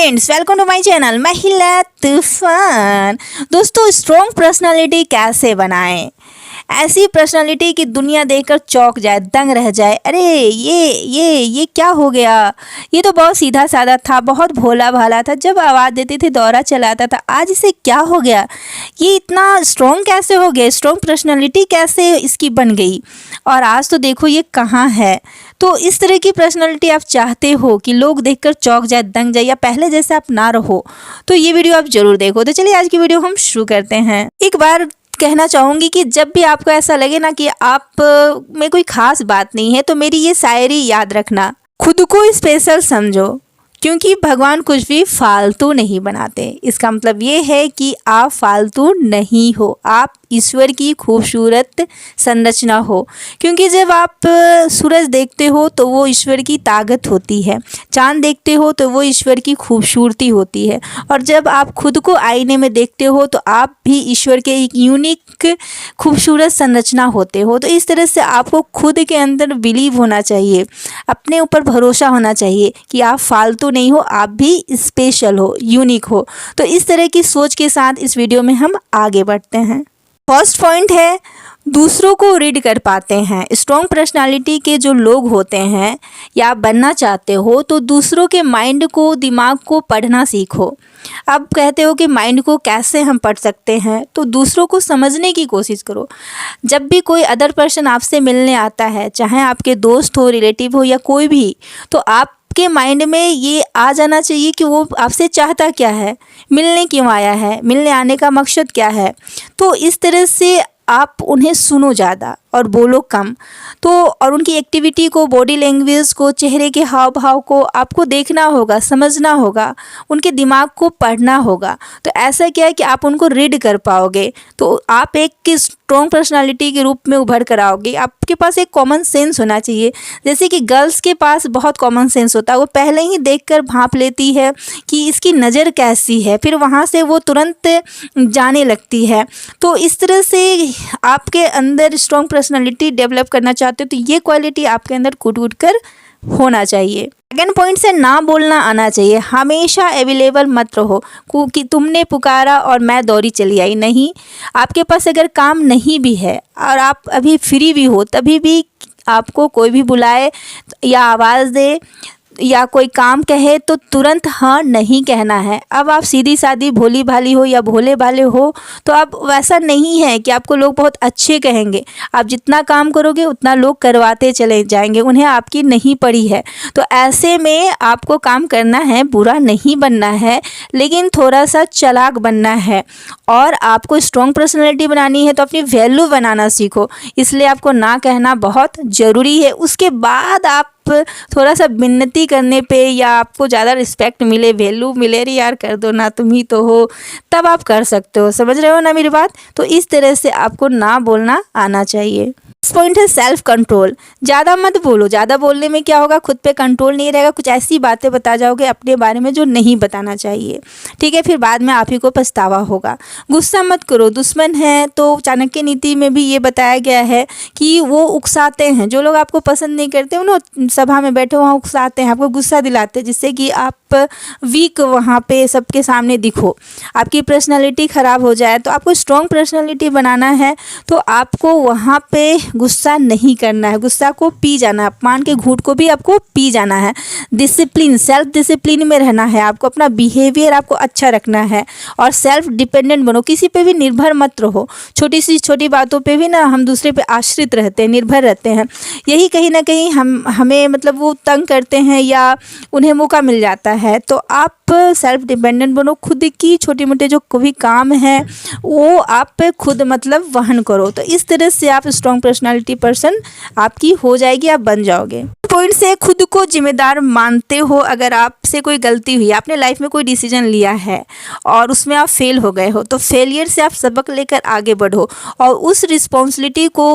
Friends, welcome to my channel Mahila Toofan. दोस्तों, strong personality कैसे बनाएं? ऐसी पर्सनालिटी की दुनिया देखकर चौंक जाए, दंग रह जाए। अरे ये क्या हो गया? ये तो बहुत सीधा साधा था, बहुत भोला भाला था, जब आवाज़ देते थे दौरा चलाता था, आज इसे क्या हो गया? ये इतना स्ट्रॉन्ग कैसे हो गया? स्ट्रॉन्ग पर्सनालिटी कैसे इसकी बन गई? और आज तो देखो ये कहाँ है। तो इस तरह की पर्सनालिटी आप चाहते हो कि लोग देखकर चौंक जाए, दंग जाए, या पहले जैसे आप ना रहो, तो ये वीडियो आप जरूर देखो। तो चलिए आज की वीडियो हम शुरू करते हैं। एक बार कहना चाहूँगी कि जब भी आपको ऐसा लगे ना कि आप में कोई खास बात नहीं है, तो मेरी ये शायरी याद रखना। खुद को स्पेशल समझो, क्योंकि भगवान कुछ भी फालतू नहीं बनाते। इसका मतलब ये है कि आप फालतू नहीं हो, आप ईश्वर की खूबसूरत संरचना हो। क्योंकि जब आप सूरज देखते हो तो वो ईश्वर की ताकत होती है, चांद देखते हो तो वो ईश्वर की खूबसूरती होती है, और जब आप खुद को आईने में देखते हो तो आप भी ईश्वर के एक यूनिक खूबसूरत संरचना होते हो। तो इस तरह से आपको खुद के अंदर बिलीव होना चाहिए, अपने ऊपर भरोसा होना चाहिए कि आप फालतू नहीं हो, आप भी स्पेशल हो, यूनिक हो। तो इस तरह की सोच के साथ इस वीडियो में हम आगे बढ़ते हैं। फर्स्ट पॉइंट है, दूसरों को रीड कर पाते हैं। स्ट्रॉन्ग पर्सनालिटी के जो लोग होते हैं या आप बनना चाहते हो, तो दूसरों के माइंड को, दिमाग को पढ़ना सीखो। अब कहते हो कि माइंड को कैसे हम पढ़ सकते हैं, तो दूसरों को समझने की कोशिश करो। जब भी कोई अदर पर्सन आपसे मिलने आता है, चाहे आपके दोस्त हो, रिलेटिव हो या कोई भी, तो आप के माइंड में ये आ जाना चाहिए कि वो आपसे चाहता क्या है, मिलने क्यों आया है, मिलने आने का मकसद क्या है। तो इस तरह से आप उन्हें सुनो ज़्यादा और बोलो कम। तो और उनकी एक्टिविटी को, बॉडी लैंग्वेज को, चेहरे के हाव भाव को आपको देखना होगा, समझना होगा, उनके दिमाग को पढ़ना होगा। तो ऐसा क्या है कि आप उनको रीड कर पाओगे, तो आप एक स्ट्रॉन्ग पर्सनालिटी के रूप में उभर कर आओगे। आपके पास एक कॉमन सेंस होना चाहिए। जैसे कि गर्ल्स के पास बहुत कॉमन सेंस होता है, वो पहले ही देखकर भांप लेती है कि इसकी नज़र कैसी है, फिर वहाँ से वो तुरंत जाने लगती है। तो इस तरह से आपके अंदर स्ट्रॉन्ग पर्सनालिटी डेवलप करना चाहते हो, तो ये क्वालिटी आपके अंदर कूट कर होना चाहिए। सेकंड पॉइंट से, ना बोलना आना चाहिए। हमेशा अवेलेबल मत रहो कि तुमने पुकारा और मैं दौड़ी चली आई। नहीं, आपके पास अगर काम नहीं भी है और आप अभी फ्री भी हो, तभी भी आपको कोई भी बुलाए या आवाज़ दे या कोई काम कहे तो तुरंत हाँ नहीं कहना है। अब आप सीधी सादी भोली भाली हो या भोले भाले हो, तो अब वैसा नहीं है कि आपको लोग बहुत अच्छे कहेंगे। आप जितना काम करोगे उतना लोग करवाते चले जाएंगे, उन्हें आपकी नहीं पड़ी है। तो ऐसे में आपको काम करना है, बुरा नहीं बनना है, लेकिन थोड़ा सा चालाक बनना है। और आपको स्ट्रॉन्ग पर्सनैलिटी बनानी है तो अपनी वैल्यू बनाना सीखो, इसलिए आपको ना कहना बहुत ज़रूरी है। उसके बाद आप थोड़ा सा विनती करने पे या आपको ज़्यादा रिस्पेक्ट मिले, वैल्यू मिले, अरे यार कर दो ना, तुम ही तो हो, तब आप कर सकते हो। समझ रहे हो ना मेरी बात? तो इस तरह से आपको ना बोलना आना चाहिए। पॉइंट है सेल्फ कंट्रोल। ज़्यादा मत बोलो, ज़्यादा बोलने में क्या होगा, खुद पे कंट्रोल नहीं रहेगा, कुछ ऐसी बातें बता जाओगे अपने बारे में जो नहीं बताना चाहिए। ठीक है, फिर बाद में आप ही को पछतावा होगा। गुस्सा मत करो, दुश्मन है तो चाणक्य नीति में भी ये बताया गया है कि वो उकसाते हैं। जो लोग आपको पसंद नहीं करते, उन्होंने सभा में बैठे वहाँ उकसाते हैं, आपको गुस्सा दिलाते हैं, जिससे कि आप वीक वहाँ पे सबके सामने दिखो, आपकी पर्सनालिटी ख़राब हो जाए। तो आपको स्ट्रॉन्ग पर्सनालिटी बनाना है तो आपको वहाँ पे गुस्सा नहीं करना है, गुस्सा को पी जाना है, अपमान के घूंट को भी आपको पी जाना है। डिसिप्लिन, सेल्फ डिसिप्लिन में रहना है, आपको अपना बिहेवियर आपको अच्छा रखना है, और सेल्फ डिपेंडेंट बनो, किसी पे भी निर्भर मत रहो। छोटी सी छोटी बातों पे भी ना हम दूसरे पे आश्रित रहते हैं, निर्भर रहते हैं। यही कहीं ना कहीं हमें मतलब वो तंग करते हैं या उन्हें मौका मिल जाता है। तो आप सेल्फ डिपेंडेंट बनो, खुद की छोटे मोटे जो कोई काम है वो आप पे खुद मतलब वहन करो। तो इस तरह से आप स्ट्रॉन्ग पर्सनालिटी पर्सन आपकी हो जाएगी, आप बन जाओगे। पॉइंट से, खुद को जिम्मेदार मानते हो। अगर आपसे कोई गलती हुई, आपने लाइफ में कोई डिसीजन लिया है और उसमें आप फेल हो गए हो, तो फेलियर से आप सबक लेकर आगे बढ़ो और उस रिस्पॉन्सिबिलिटी को,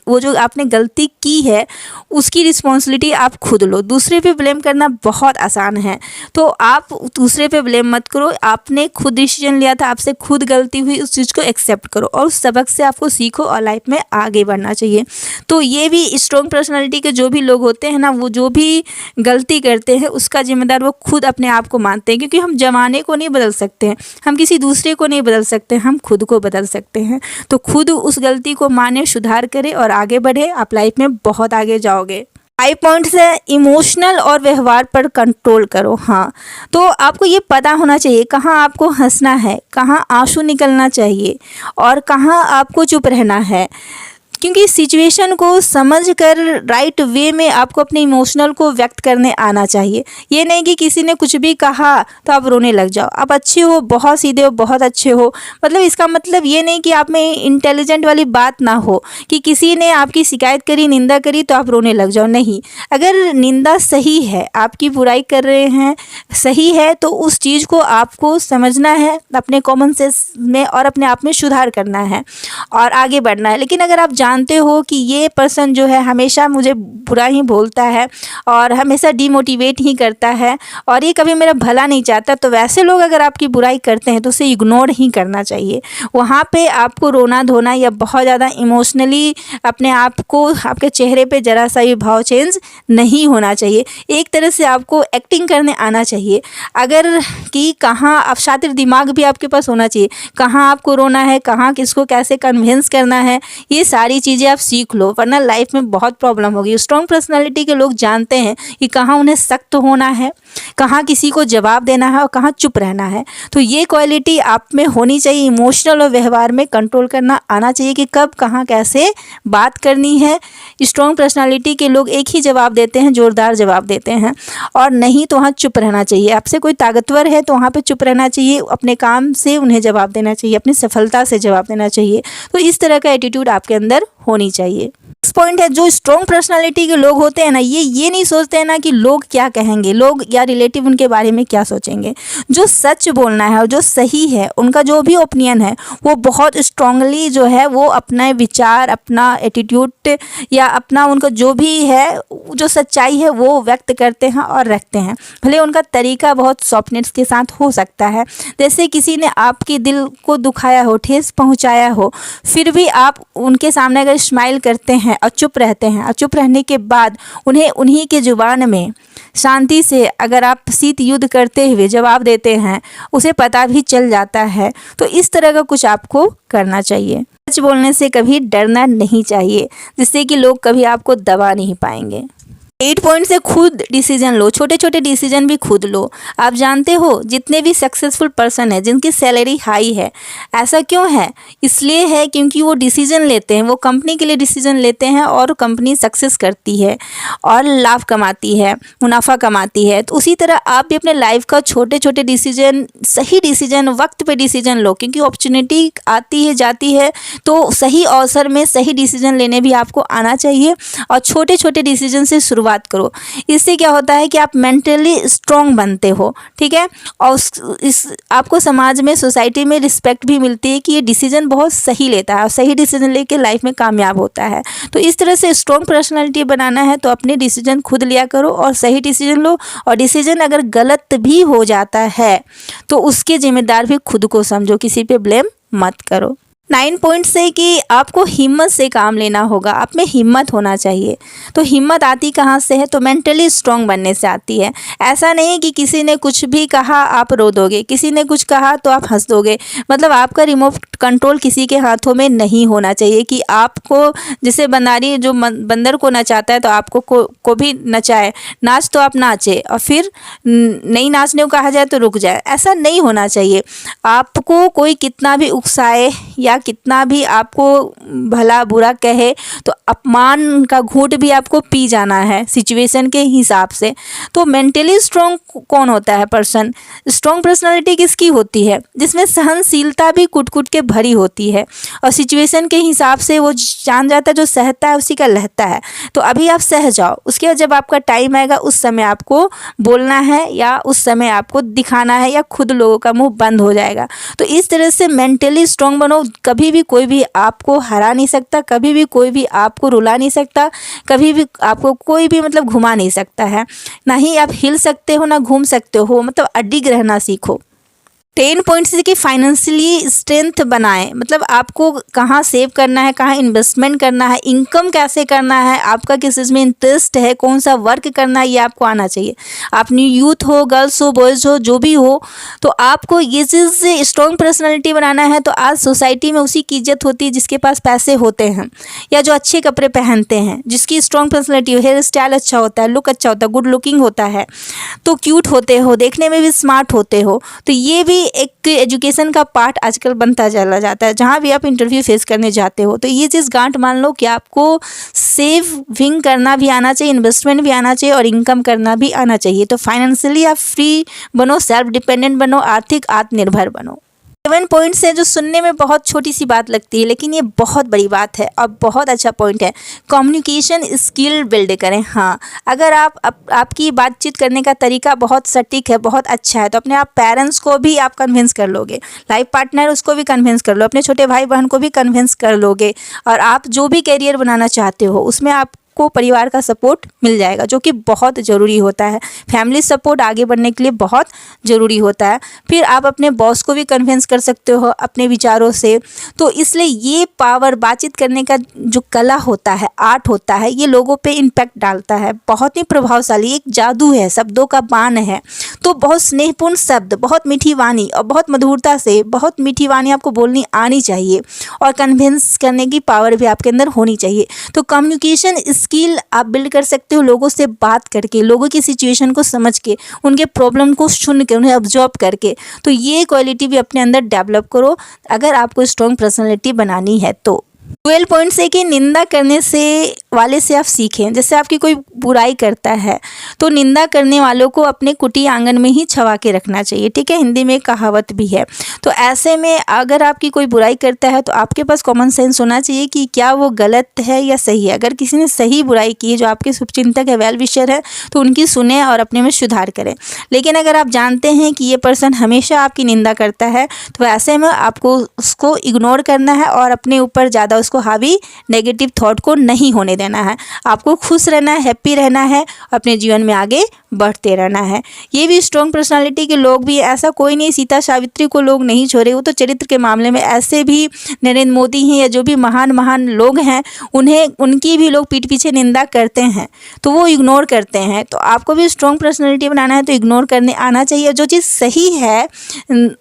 वो जो आपने गलती की है उसकी रिस्पॉन्सिबिलिटी आप खुद लो। दूसरे पे ब्लेम करना बहुत आसान है, तो आप दूसरे पे ब्लेम मत करो। आपने खुद डिसीजन लिया था, आपसे खुद गलती हुई, उस चीज़ को एक्सेप्ट करो और उस सबक से आपको सीखो और लाइफ में आगे बढ़ना चाहिए। तो ये भी स्ट्रॉन्ग पर्सनालिटी के जो भी लोग होते हैं ना, वो जो भी गलती करते हैं उसका जिम्मेदार वो खुद अपने आप को मानते हैं, क्योंकि हम ज़माने को नहीं बदल सकते हैं, हम किसी दूसरे को नहीं बदल सकते, हम खुद को बदल सकते हैं। तो खुद उस गलती को माने, सुधार करें और आगे बढ़े, आप लाइफ में बहुत आगे जाओगे। 5 पॉइंट्स है, इमोशनल और व्यवहार पर कंट्रोल करो। हाँ, तो आपको ये पता होना चाहिए कहाँ आपको हंसना है, कहाँ आंसू निकलना चाहिए और कहाँ आपको चुप रहना है, क्योंकि सिचुएशन को समझकर राइट वे में आपको अपने इमोशनल को व्यक्त करने आना चाहिए। ये नहीं कि किसी ने कुछ भी कहा तो आप रोने लग जाओ। आप अच्छे हो, बहुत सीधे हो, बहुत अच्छे हो, मतलब इसका मतलब ये नहीं कि आप में इंटेलिजेंट वाली बात ना हो कि किसी ने आपकी शिकायत करी, निंदा करी तो आप रोने लग जाओ। नहीं, अगर निंदा सही है, आपकी बुराई कर रहे हैं सही है, तो उस चीज़ को आपको समझना है, अपने कॉमन सेंस में और अपने आप में सुधार करना है और आगे बढ़ना है। लेकिन अगर आप जानते हो कि ये पर्सन जो है हमेशा मुझे बुरा ही बोलता है और हमेशा डिमोटिवेट ही करता है और ये कभी मेरा भला नहीं चाहता, तो वैसे लोग अगर आपकी बुराई करते हैं तो उसे इग्नोर ही करना चाहिए। वहाँ पे आपको रोना धोना या बहुत ज़्यादा इमोशनली अपने आप को, आपके चेहरे पे ज़रा सा भी भाव चेंज नहीं होना चाहिए। एक तरह से आपको एक्टिंग करने आना चाहिए। अगर कि कहाँ आप, शातिर दिमाग भी आपके पास होना चाहिए, कहाँ आपको रोना है, कहाँ किसको कैसे कन्विंस करना है, ये सारी चीज़ें आप सीख लो, वरना लाइफ में बहुत प्रॉब्लम होगी। स्ट्रॉन्ग पर्सनालिटी के लोग जानते हैं कि कहाँ उन्हें सख्त होना है, कहाँ किसी को जवाब देना है और कहाँ चुप रहना है। तो ये क्वालिटी आप में होनी चाहिए। इमोशनल और व्यवहार में कंट्रोल करना आना चाहिए कि कब कहाँ कैसे बात करनी है। स्ट्रॉन्ग पर्सनालिटी के लोग एक ही जवाब देते हैं, जोरदार जवाब देते हैं, और नहीं तो वहाँ चुप रहना चाहिए। आपसे कोई ताकतवर है तो वहाँ पे चुप रहना चाहिए, अपने काम से उन्हें जवाब देना चाहिए, अपनी सफलता से जवाब देना चाहिए। तो इस तरह का एटीट्यूड आपके अंदर होनी चाहिए। नेक्स्ट पॉइंट है, जो स्ट्रॉन्ग पर्सनालिटी के लोग होते हैं ना, ये नहीं सोचते हैं ना कि लोग क्या कहेंगे, लोग या रिलेटिव उनके बारे में क्या सोचेंगे। जो सच बोलना है और जो सही है, उनका जो भी ओपिनियन है, वो बहुत स्ट्रांगली जो है वो अपना विचार, अपना एटीट्यूड या अपना उनका जो भी है, जो सच्चाई है वो व्यक्त करते हैं और रखते हैं। भले उनका तरीका बहुत सॉफ्टनेस के साथ हो सकता है, जैसे किसी ने आपके दिल को दुखाया हो, ठेस पहुंचाया हो, फिर भी आप उनके सामने अगर स्माइल करते हैं और चुप रहते हैं, और चुप रहने के बाद उन्हें उन्हीं के जुबान में शांति से अगर आप शीत युद्ध करते हुए जवाब देते हैं, उसे पता भी चल जाता है। तो इस तरह का कुछ आपको करना चाहिए। सच बोलने से कभी डरना नहीं चाहिए, जिससे कि लोग कभी आपको दबा नहीं पाएंगे। 8 पॉइंट से खुद डिसीजन लो, छोटे छोटे डिसीजन भी खुद लो। आप जानते हो जितने भी सक्सेसफुल पर्सन है जिनकी सैलरी हाई है, ऐसा क्यों है? इसलिए है क्योंकि वो डिसीजन लेते हैं, वो कंपनी के लिए डिसीजन लेते हैं और कंपनी सक्सेस करती है और लाभ कमाती है, मुनाफा कमाती है। तो उसी तरह आप भी अपने लाइफ का छोटे छोटे डिसीजन, सही डिसीजन, वक्त पे डिसीजन लो, क्योंकि अपॉर्चुनिटी आती है जाती है, तो सही अवसर में सही डिसीजन लेने भी आपको आना चाहिए और छोटे छोटे डिसीजन से शुरुआत करो। इससे क्या होता है कि आप मेंटली स्ट्रांग बनते हो, ठीक है, और आपको समाज में, सोसाइटी में रिस्पेक्ट भी मिलती है कि ये डिसीजन बहुत सही लेता है और सही डिसीजन लेके लाइफ में कामयाब होता है। तो इस तरह से स्ट्रांग पर्सनालिटी बनाना है तो अपने डिसीजन खुद लिया करो और सही डिसीजन लो। और डिसीजन अगर गलत भी हो जाता है तो उसके जिम्मेदार भी खुद को समझो, किसी पे ब्लेम मत करो। 9 पॉइंट से कि आपको हिम्मत से काम लेना होगा, आप में हिम्मत होना चाहिए। तो हिम्मत आती कहाँ से है? तो मेंटली स्ट्रांग बनने से आती है। ऐसा नहीं कि किसी ने कुछ भी कहा आप रो दोगे, किसी ने कुछ कहा तो आप हंस दोगे। मतलब आपका रिमोट कंट्रोल किसी के हाथों में नहीं होना चाहिए कि आपको, जैसे बंदारी जो बंदर को नचाता है तो आपको को भी नचाए, नाच तो आप नाचे और फिर नहीं नाचने को कहा जाए तो रुक जाए, ऐसा नहीं होना चाहिए। आपको कोई कितना भी उकसाए या कितना भी आपको भला बुरा कहे तो अपमान का घूंट भी आपको पी जाना है सिचुएशन के हिसाब से। तो मेंटली स्ट्रांग कौन होता है पर्सन? स्ट्रांग पर्सनालिटी किसकी होती है? जिसमें सहनशीलता भी कुट कुट के भरी होती है और सिचुएशन के हिसाब से वो जान जाता है, जो सहता है उसी का लहता है। तो अभी आप सह जाओ, उसके बाद जब आपका टाइम आएगा उस समय आपको बोलना है या उस समय आपको दिखाना है या खुद लोगों का मुंह बंद हो जाएगा। तो इस तरह से मेंटली स्ट्रांग बनो। कभी भी कोई भी आपको हरा नहीं सकता, कभी भी कोई भी आपको रुला नहीं सकता, कभी भी आपको कोई भी मतलब घुमा नहीं सकता है। ना ही आप हिल सकते हो ना घूम सकते हो, मतलब अडिग रहना सीखो। 10 पॉइंट्स कि फाइनेंशियली स्ट्रेंथ बनाएं, मतलब आपको कहाँ सेव करना है, कहाँ इन्वेस्टमेंट करना है, इनकम कैसे करना है, आपका किस चीज़ में इंटरेस्ट है, कौन सा वर्क करना है, ये आपको आना चाहिए। आप न्यू यूथ हो, गर्ल्स हो, बॉयज़ हो, जो भी हो, तो आपको ये चीज़ स्ट्रॉन्ग पर्सनैलिटी बनाना है। तो आज सोसाइटी में उसी की इज्जत होती है जिसके पास पैसे होते हैं या जो अच्छे कपड़े पहनते हैं, जिसकी स्ट्रॉन्ग पर्सनैलिटी हो, हेयर स्टाइल अच्छा होता है, लुक अच्छा होता है, गुड लुकिंग होता है, तो क्यूट होते हो, देखने में भी स्मार्ट होते हो। तो ये भी एक एजुकेशन का पार्ट आजकल बनता चला जाता है। जहाँ भी आप इंटरव्यू फेस करने जाते हो तो ये चीज़ गांठ मान लो कि आपको सेविंग करना भी आना चाहिए, इन्वेस्टमेंट भी आना चाहिए और इनकम करना भी आना चाहिए। तो फाइनेंशियली आप फ्री बनो, सेल्फ डिपेंडेंट बनो, आर्थिक आत्मनिर्भर बनो। 7 पॉइंट्स है जो सुनने में बहुत छोटी सी बात लगती है, लेकिन ये बहुत बड़ी बात है और बहुत अच्छा पॉइंट है। कम्युनिकेशन स्किल बिल्ड करें। हाँ, अगर आपकी बातचीत करने का तरीका बहुत सटीक है, बहुत अच्छा है, तो अपने आप पेरेंट्स को भी आप कन्विंस कर लोगे, लाइफ पार्टनर उसको भी कन्विंस कर लो, अपने छोटे भाई बहन को भी कन्विंस कर लोगे। और आप जो भी करियर बनाना चाहते हो उसमें आप को परिवार का सपोर्ट मिल जाएगा, जो कि बहुत ज़रूरी होता है। फैमिली सपोर्ट आगे बढ़ने के लिए बहुत ज़रूरी होता है। फिर आप अपने बॉस को भी कन्विंस कर सकते हो अपने विचारों से। तो इसलिए ये पावर, बातचीत करने का जो कला होता है, आर्ट होता है, ये लोगों पे इम्पैक्ट डालता है। बहुत ही प्रभावशाली एक जादू है, शब्दों का बाण है। तो बहुत स्नेहपूर्ण शब्द, बहुत मीठी वाणी और बहुत मधुरता से बहुत मीठी वाणी आपको बोलनी आनी चाहिए और कन्विंस करने की पावर भी आपके अंदर होनी चाहिए। तो कम्युनिकेशन स्किल आप बिल्ड कर सकते हो लोगों से बात करके, लोगों की सिचुएशन को समझ के, उनके प्रॉब्लम को सुन के, उन्हें ऑब्जर्व करके। तो ये क्वालिटी भी अपने अंदर डेवलप करो अगर आपको स्ट्रॉन्ग पर्सनैलिटी बनानी है तो। 12 पॉइंट्स है कि निंदा करने से वाले से आप सीखें। जैसे आपकी कोई बुराई करता है तो निंदा करने वालों को अपने कुटी आंगन में ही छुपा के रखना चाहिए, ठीक है। हिंदी में एक कहावत भी है। तो ऐसे में अगर आपकी कोई बुराई करता है तो आपके पास कॉमन सेंस होना चाहिए कि क्या वो गलत है या सही है। अगर किसी ने सही बुराई की है, जो आपके शुभचिंतक है, वेल विशर है, तो उनकी सुने और अपने में सुधार करें। लेकिन अगर आप जानते हैं कि ये पर्सन हमेशा आपकी निंदा करता है तो ऐसे में आपको उसको इग्नोर करना है और अपने ऊपर ज़्यादा उसको हावी नेगेटिव थॉट को नहीं होने देना है। आपको खुश रहना है, हैप्पी रहना है, अपने जीवन में आगे बढ़ते रहना है। ये भी स्ट्रॉन्ग पर्सनालिटी के लोग भी, ऐसा कोई नहीं सीता सावित्री को लोग नहीं छोड़े। वो तो चरित्र के मामले में ऐसे भी नरेंद्र मोदी हैं या जो भी महान महान लोग हैं, उनकी भी लोग पीठ पीछे निंदा करते हैं तो वो इग्नोर करते हैं। तो आपको भी स्ट्रॉन्ग पर्सनालिटी बनाना है तो इग्नोर करने आना चाहिए। जो चीज़ सही है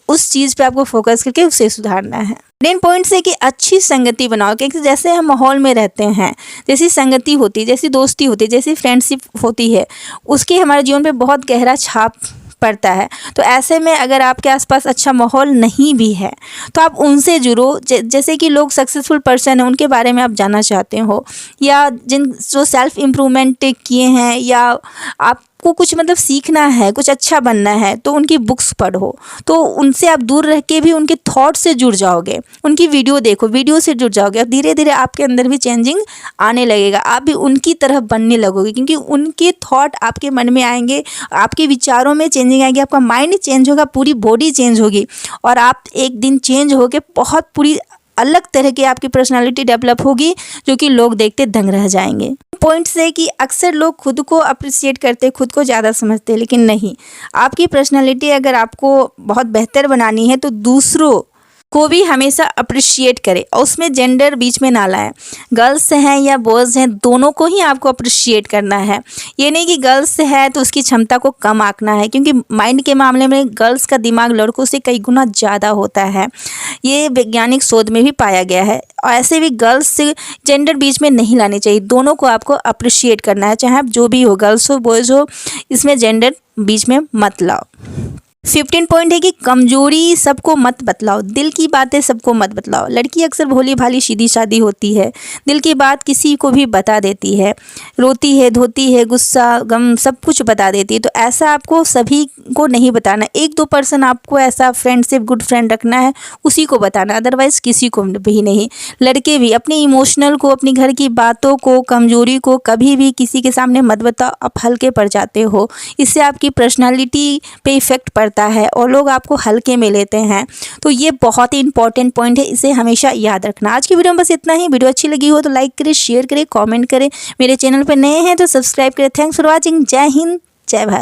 उस चीज़ पे आपको फोकस करके उसे सुधारना है। 10 पॉइंट्स है कि अच्छी संगति बनाओ, क्योंकि जैसे हम माहौल में रहते हैं, जैसी संगति होती है, जैसी दोस्ती होती है, जैसी फ्रेंडशिप होती है, उसकी हमारे जीवन पे बहुत गहरा छाप पड़ता है। तो ऐसे में अगर आपके आसपास अच्छा माहौल नहीं भी है तो आप उनसे जुड़ो। जैसे कि लोग सक्सेसफुल पर्सन हैं, उनके बारे में आप जानना चाहते हो, या जो सेल्फ इम्प्रूवमेंट किए हैं, या आपको कुछ मतलब सीखना है, कुछ अच्छा बनना है, तो उनकी बुक्स पढ़ो। तो उनसे आप दूर रह के भी उनके थॉट से जुड़ जाओगे, उनकी वीडियो देखो, वीडियो से जुड़ जाओगे और धीरे धीरे आपके अंदर भी चेंजिंग आने लगेगा। आप भी उनकी तरह बनने लगोगे, क्योंकि उनके थॉट आपके मन में आएंगे, आपके विचारों में चेंजिंग आएगी, आपका माइंड चेंज होगा, पूरी बॉडी चेंज होगी और आप एक दिन चेंज होके बहुत पूरी अलग तरह की आपकी पर्सनालिटी डेवलप होगी, जो कि लोग देखते दंग रह जाएंगे। पॉइंट से कि अक्सर लोग खुद को अप्रिशिएट करते, खुद को ज़्यादा समझते, लेकिन नहीं। आपकी पर्सनालिटी अगर आपको बहुत बेहतर बनानी है तो दूसरों को भी हमेशा अप्रिशिएट करें और उसमें जेंडर बीच में ना लाएं। गर्ल्स हैं या बॉयज़ हैं, दोनों को ही आपको अप्रिशिएट करना है। ये नहीं कि गर्ल्स है तो उसकी क्षमता को कम आंकना है, क्योंकि माइंड के मामले में गर्ल्स का दिमाग लड़कों से कई गुना ज़्यादा होता है। ये वैज्ञानिक शोध में भी पाया गया है। और ऐसे भी गर्ल्स से जेंडर बीच में नहीं लाने चाहिए, दोनों को आपको अप्रिशिएट करना है, चाहे आप जो भी हो, गर्ल्स हो बॉयज़ हो, इसमें जेंडर बीच में मत लाओ। 15 पॉइंट है कि कमजोरी सबको मत बतलाओ, दिल की बातें सबको मत बतलाओ। लड़की अक्सर भोली भाली सीधी सादी होती है, दिल की बात किसी को भी बता देती है, रोती है, धोती है, गुस्सा गम सब कुछ बता देती है। तो ऐसा आपको सभी को नहीं बताना, 1-2 पर्सन आपको ऐसा फ्रेंडशिप गुड फ्रेंड रखना है, उसी को बताना, अदरवाइज़ किसी को भी नहीं। लड़के भी अपने इमोशनल को, अपनी घर की बातों को, कमजोरी को कभी भी किसी के सामने मत बताओ, आप हल्के पड़ जाते हो। इससे आपकी पर्सनालिटी पे इफेक्ट पड़ता है और लोग आपको हल्के में लेते हैं। तो ये बहुत ही इंपॉर्टेंट पॉइंट है, इसे हमेशा याद रखना। आज की वीडियो में बस इतना ही। वीडियो अच्छी लगी हो तो लाइक करें, शेयर करें, कमेंट करें। मेरे चैनल पर नए हैं तो सब्सक्राइब करें। Thanks for watching. जय हिंद, जय भारत।